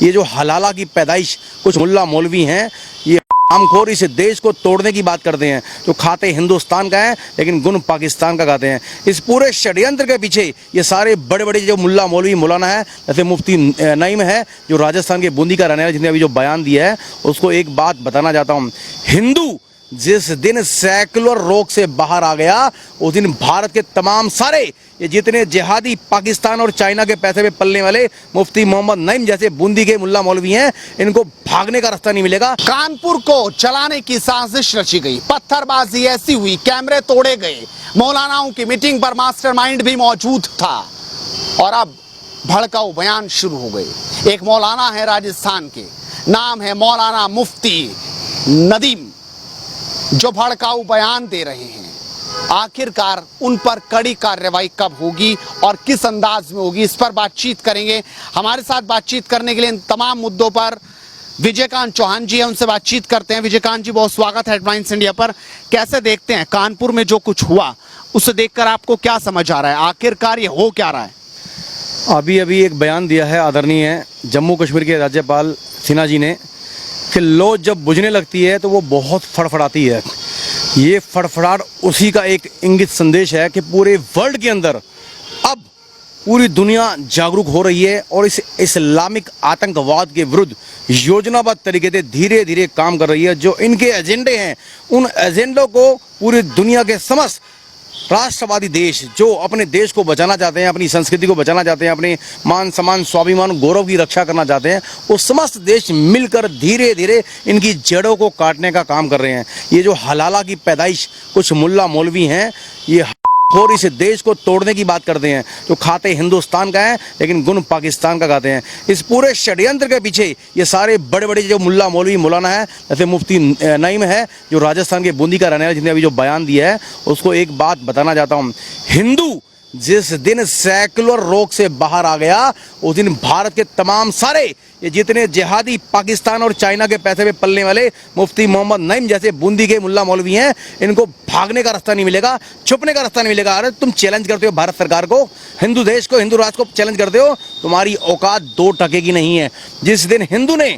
ये जो हलाला की पैदाइश कुछ मुल्ला मौलवी हैं, ये आमखोर इस देश को तोड़ने की बात करते हैं, जो खाते हिंदुस्तान का है लेकिन गुण पाकिस्तान का गाते हैं। इस पूरे षड्यंत्र के पीछे ये सारे बड़े बड़े जो मुल्ला मौलवी मौलाना है, जैसे मुफ्ती नईम है जो राजस्थान के बूंदी का रहने वाला, जिसने अभी जो बयान दिया है उसको एक बात बताना चाहता हूँ। हिंदू जिस दिन सेकुलर रोक से बाहर आ गया उस दिन भारत के तमाम सारे ये जितने जिहादी पाकिस्तान और चाइना के पैसे पे पलने वाले मुफ्ती मोहम्मद नईम जैसे बूंदी के मुल्ला मौलवी हैं, इनको भागने का रास्ता नहीं मिलेगा। कानपुर को चलाने की साजिश रची गई, पत्थरबाजी ऐसी हुई, कैमरे तोड़े गए, मौलानाओं की मीटिंग पर मास्टरमाइंड भी मौजूद था और अब भड़काऊ बयान शुरू हो गए। एक मौलाना है राजस्थान के, नाम है मौलाना मुफ्ती नदीम, जो भड़काऊ बयान दे रहे हैं। आखिरकार उन पर कड़ी कार्रवाई कब होगी और किस अंदाज में होगी, इस पर बातचीत करेंगे। हमारे साथ बातचीत करने के लिए इन तमाम मुद्दों पर विजयकांत चौहान जी हैं, उनसे बातचीत करते हैं। विजयकांत जी, बहुत स्वागत है हेडलाइंस इंडिया पर। कैसे देखते हैं कानपुर में जो कुछ हुआ, उसे देखकर आपको क्या समझ आ रहा है, आखिरकार ये हो क्या रहा है? अभी एक बयान दिया है आदरणीय जम्मू कश्मीर के राज्यपाल सिन्हा जी ने कि लो जब बुझने लगती है तो वो बहुत फड़फड़ाती है। ये फड़फड़ाहट उसी का एक इंगित संदेश है कि पूरे वर्ल्ड के अंदर अब पूरी दुनिया जागरूक हो रही है और इस इस्लामिक आतंकवाद के विरुद्ध योजनाबद्ध तरीके से धीरे धीरे काम कर रही है। जो इनके एजेंडे हैं, उन एजेंडों को पूरी दुनिया के समस्त राष्ट्रवादी देश जो अपने देश को बचाना चाहते हैं, अपनी संस्कृति को बचाना चाहते हैं, अपने मान सम्मान स्वाभिमान गौरव की रक्षा करना चाहते हैं, वो समस्त देश मिलकर धीरे धीरे इनकी जड़ों को काटने का काम कर रहे हैं। ये जो हलाला की पैदाइश कुछ मुल्ला मौलवी हैं, ये और इस देश को तोड़ने की बात करते हैं, जो खाते हिंदुस्तान का है लेकिन गुण पाकिस्तान का गाते हैं। इस पूरे षड्यंत्र के पीछे ये सारे बड़े बड़े जो मुल्ला मौलवी मौलाना है, जैसे मुफ्ती नईम है जो राजस्थान के बूंदी का रहने वाला, जिसने अभी जो बयान दिया है उसको एक बात बताना चाहता हूँ। हिंदू जिस दिन सेकुलर रोक से बाहर आ गया उस दिन भारत के तमाम सारे ये जितने जिहादी पाकिस्तान और चाइना के पैसे पे पलने वाले मुफ्ती मोहम्मद नईम जैसे बूंदी के मुल्ला मौलवी हैं, इनको भागने का रास्ता नहीं मिलेगा, छुपने का रास्ता नहीं मिलेगा। अरे तुम चैलेंज करते हो भारत सरकार को, हिंदू देश को, हिंदू राष्ट्र को चैलेंज करते हो, तुम्हारी औकात 2 टके की नहीं है। जिस दिन हिंदू ने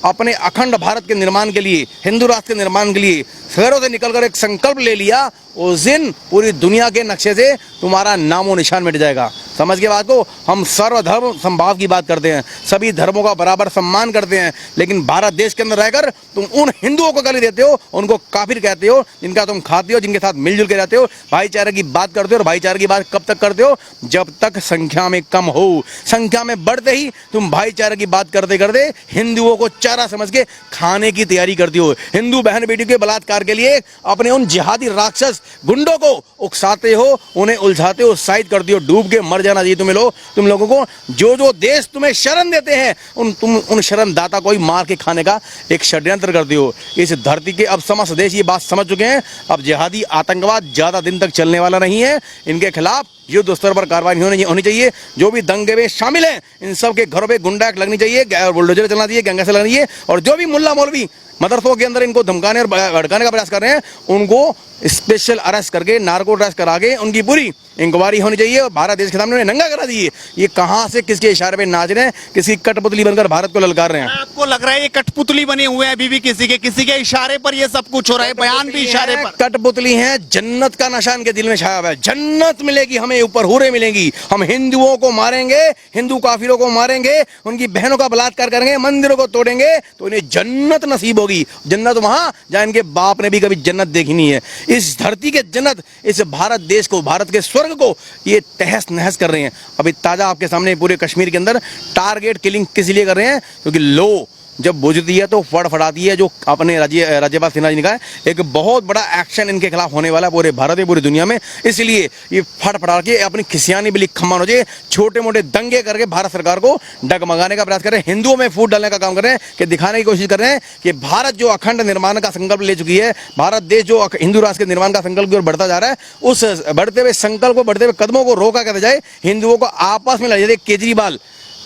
अपने अखंड भारत के निर्माण के लिए, हिंदू राष्ट्र के निर्माण के लिए शहरों से निकलकर एक संकल्प ले लिया, उस दिन पूरी दुनिया के नक्शे से तुम्हारा नामो निशान मिट जाएगा। समझ के बात को? हम सर्वधर्म संभाव की बात करते हैं, सभी धर्मों का बराबर सम्मान करते हैं, लेकिन भारत देश के अंदर रहकर तुम उन हिंदुओं को गाली देते हो, उनको काफिर कहते हो, जिनका तुम खाते हो, जिनके साथ मिलजुल के रहते हो, भाईचारे की बात करते हो। और भाईचारे की बात कब तक करते हो? जब तक संख्या में कम हो। संख्या में बढ़ते ही तुम भाईचारे की बात करते करते हिंदुओं को चारा समझ के खाने की तैयारी करती हो। हिंदू बहन बेटी के बलात्कार के लिए अपने उन जिहादी राक्षस गुंडों को उकसाते हो, उन्हें उलझाते हो, उत्साहित करते हो। डूब के मर जाना चाहिए तुम लोगों को। जो देश तुम्हें शरण देते हैं उन शरण दाता को ही मार के खाने का एक षड्यंत्र करते हो। इस धरती के अब समस्त देश ये बात समझ चुके हैं, अब जिहादी आतंकवाद ज्यादा दिन तक चलने वाला नहीं है। इनके खिलाफ युद्ध स्तर पर कार्रवाई होनी चाहिए। जो भी दंगे में शामिल हैं इन सब के घरों पे गुंडा लगनी चाहिए, बुलडोजर चलना चाहिए, गंगा से लगनी चाहिए। और जो भी मुल्ला मौलवी मदरसों के अंदर इनको धमकाने और भड़काने का प्रयास कर रहे हैं, उनको स्पेशल अरेस्ट करके, नार्को अरेस्ट करा के उनकी पूरी इंक्वायरी होनी चाहिए और भारत देश के सामने उन्हें नंगा करा दीजिए। ये कहां से किसके इशारे पे नाच रहे हैं, किसी कठपुतली बनकर भारत को ललकार रहे हैं। आपको लग रहा है ये कठपुतली बने हुए हैं अभी भी, किसी के इशारे पर ये सब कुछ हो रहा है, बयान भी इशारे पर? कठपुतली है, जन्नत का नशा इनके दिल में छाया हुआ है। जन्नत मिलेगी हमें, ऊपर हुरे मिलेंगी, हम हिंदुओं को मारेंगे, हिंदू काफिरों को मारेंगे, उनकी बहनों का बलात्कार करेंगे, मंदिरों को तोड़ेंगे तो इन्हें जन्नत नसीब होगी। जन्नत वहां जहां इनके बाप ने भी कभी जन्नत देखी नहीं है। इस धरती के जन्नत, इस भारत देश को, भारत के स्वर्ग को ये तहस नहस कर रहे हैं। अभी ताजा आपके सामने पूरे कश्मीर के अंदर टारगेट किलिंग किस लिए कर रहे हैं? क्योंकि लो जब बुझती है तो फड़फड़ाती है। जो अपने राज्यपाल सिन्हा जी ने कहा है, एक बहुत बड़ा एक्शन इनके खिलाफ होने वाला है पूरे भारत में, पूरी दुनिया में। इसलिए ये फड़फड़ा के अपनी खिसियानी बिल्ली खम्मा हो जाए, छोटे मोटे दंगे करके भारत सरकार को डगमगाने का प्रयास कर रहे हैं, हिंदुओं में फूट डालने का काम कर रहे हैं, कि दिखाने की कोशिश कर रहे हैं कि भारत जो अखंड निर्माण का संकल्प ले चुकी है, भारत देश जो हिंदू राष्ट्र के निर्माण का संकल्प की ओर बढ़ता जा रहा है, उस बढ़ते हुए संकल्प को, बढ़ते हुए कदमों को रोका कर जाए, हिंदुओं को आपस में लड़ जाए। केजरीवाल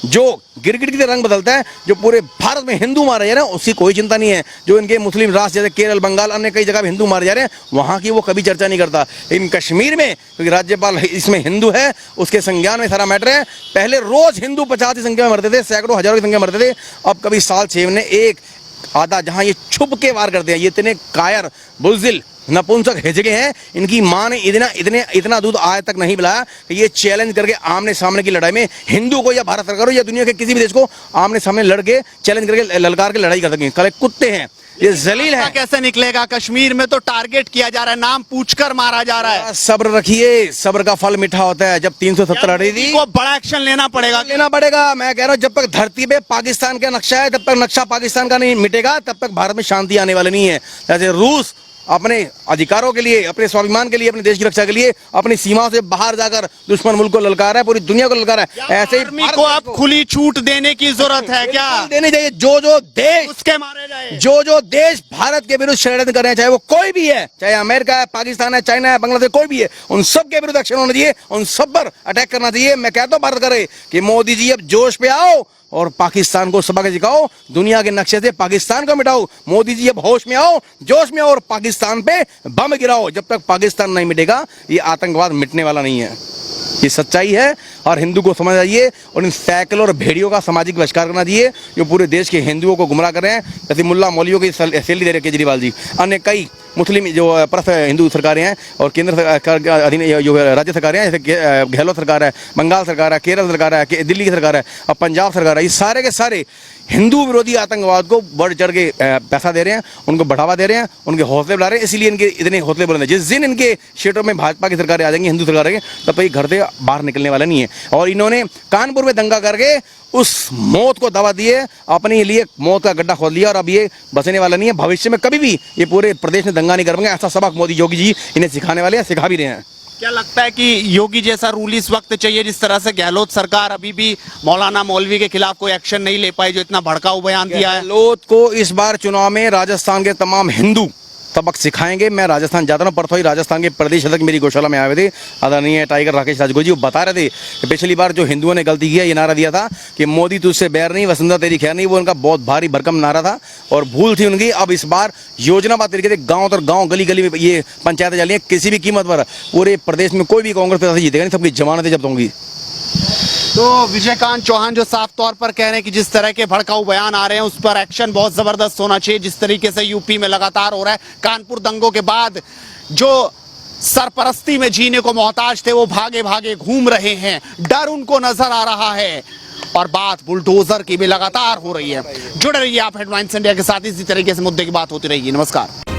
जो गिरगिट की तरह रंग बदलता है, जो पूरे भारत में हिंदू मारे जा रहे हैं उसकी कोई चिंता नहीं है। जो इनके मुस्लिम राष्ट्र जैसे केरल, बंगाल, अन्य कई जगह हिंदू मारे जा रहे हैं वहाँ की वो कभी चर्चा नहीं करता। लेकिन कश्मीर में क्योंकि राज्यपाल इसमें हिंदू है, उसके संज्ञान में सारा मैटर है। पहले रोज हिंदू 50 की संख्या में मरते थे, सैकड़ों हजारों की संख्या में मरते थे। अब कभी साल 6 महीने एक आधा जहां ये छुप के वार करते हैं। ये इतने कायर, बुज़दिल, नपुंसक हिजड़े हैं। इनकी मां ने इतना दूध आज तक नहीं पिलाया कि ये चैलेंज करके आमने सामने की लड़ाई में हिंदू को या भारत सरकार को या दुनिया के किसी भी देश को आमने सामने लड़के चैलेंज करके ललकार के लड़ाई कर सकें। कल कुत्ते हैं, ये जलील है। कैसे निकलेगा? कश्मीर में तो टारगेट किया जा रहा है, नाम पूछकर मारा जा रहा है। सब्र रखिए, सब्र का फल मीठा होता है। जब 370 हटी थी को बड़ा एक्शन लेना पड़ेगा। मैं कह रहा हूं जब तक धरती पे पाकिस्तान का नक्शा है तब तक नक्शा पाकिस्तान का नहीं मिटेगा, तब तक भारत में शांति आने वाली नहीं है। जैसे रूस अपने अधिकारों के लिए, अपने स्वाभिमान के लिए, अपने देश की रक्षा के लिए अपनी सीमाओं से बाहर जाकर दुश्मन मुल्क को ललकारा है, पूरी दुनिया को ललकारा है। ऐसे ही आर्मी को अब खुली छूट देने की जरूरत है क्या? देनी चाहिए। जो देश उसके मारे जाए, जो देश भारत के विरुद्ध षड्यंत्र कर रहे हैं, चाहे वो कोई भी है, चाहे अमेरिका है, पाकिस्तान है, चाइना है, बांग्लादेश, कोई भी है, उन सब के विरुद्ध एक्शन होना चाहिए, उन सब पर अटैक करना चाहिए। मैं कहता हूं भारत करे कि मोदी जी अब जोश पे आओ और पाकिस्तान को सबक सिखाओ, दुनिया के नक्शे से पाकिस्तान को मिटाओ। मोदी जी अब होश में आओ, जोश में आओ और पाकिस्तान पे बम गिराओ। जब तक पाकिस्तान नहीं मिटेगा ये आतंकवाद मिटने वाला नहीं है। ये सच्चाई है और हिंदू को समझ आइए और इन सैकड़ों और भेड़ियों का सामाजिक बहिष्कार करना चाहिए जो पूरे देश के हिंदुओं को गुमराह कर रहे हैं। जैसे मुल्ला मौलवियों की सैलरी दे रहे केजरीवाल जी, अन्य कई मुस्लिम जो परस्त हिंदू सरकारें हैं और केंद्र सरकार के अधीन जो राज्य सरकारें हैं, जैसे गहलोत सरकार है, बंगाल सरकार है, केरल सरकार है, दिल्ली की सरकार है और पंजाब सरकार है, ये सारे के सारे हिंदू विरोधी आतंकवाद को बढ़ चढ़ के पैसा दे रहे हैं, उनको बढ़ावा दे रहे हैं, उनके हौसले बढ़ा रहे हैं। इसलिए इनके इतने हौसले बुलंद हैं। जिस दिन इनके क्षेत्रों में भाजपा की सरकारें आ जाएंगी, हिंदू सरकारें, तब तक ये घर से बाहर निकलने वाला नहीं है। और इन्होंने कानपुर में दंगा करके उस मौत को दवा दिए, अपने लिए मौत का गड्ढा खोद लिया और अब ये बचने वाला नहीं है। भविष्य में कभी भी ये पूरे प्रदेश में दंगा नहीं कर पाएंगे। ऐसा सबक मोदी योगी जी इन्हें सिखाने वाले हैं, सिखा भी रहे हैं। क्या लगता है कि योगी जैसा रूल इस वक्त चाहिए? जिस तरह से गहलोत सरकार अभी भी मौलाना मौलवी के खिलाफ कोई एक्शन नहीं ले पाई, जो इतना भड़काऊ बयान दिया है। गहलोत को इस बार चुनाव में राजस्थान के तमाम हिंदू सबक सिखाएंगे। मैं राजस्थान जाता हूँ, परसों ही राजस्थान के प्रदेश अध्यक्ष मेरी गौशाला में आए थे, आदरणीय टाइगर राकेश राजगोर जी। वो बता रहे थे कि पिछली बार जो हिंदुओं ने गलती किया, ये नारा दिया था कि मोदी तुझसे बैर नहीं, वसुंधरा तेरी खैर नहीं। वो उनका बहुत भारी भरकम नारा था और भूल थी उनकी। अब इस बार योजनाबद्ध तरीके से गाँव तर गाँव, गली गली में ये पंचायतें चली हैं। किसी भी कीमत पर पूरे प्रदेश में कोई भी कांग्रेस प्रत्याशी जीतेगा नहीं, सबकी जमानतें जब्त होंगी। तो विजयकांत चौहान जो साफ तौर पर कह रहे हैं कि जिस तरह के भड़काऊ बयान आ रहे हैं उस पर एक्शन बहुत जबरदस्त होना चाहिए। जिस तरीके से यूपी में लगातार हो रहा है, कानपुर दंगों के बाद जो सरपरस्ती में जीने को मोहताज थे वो भागे भागे घूम रहे हैं, डर उनको नजर आ रहा है और बात बुलडोजर की भी लगातार हो रही है। जुड़े रहिए आप हेडलाइंस इंडिया के साथ, इसी तरीके से मुद्दे की बात होती रहेगी। नमस्कार।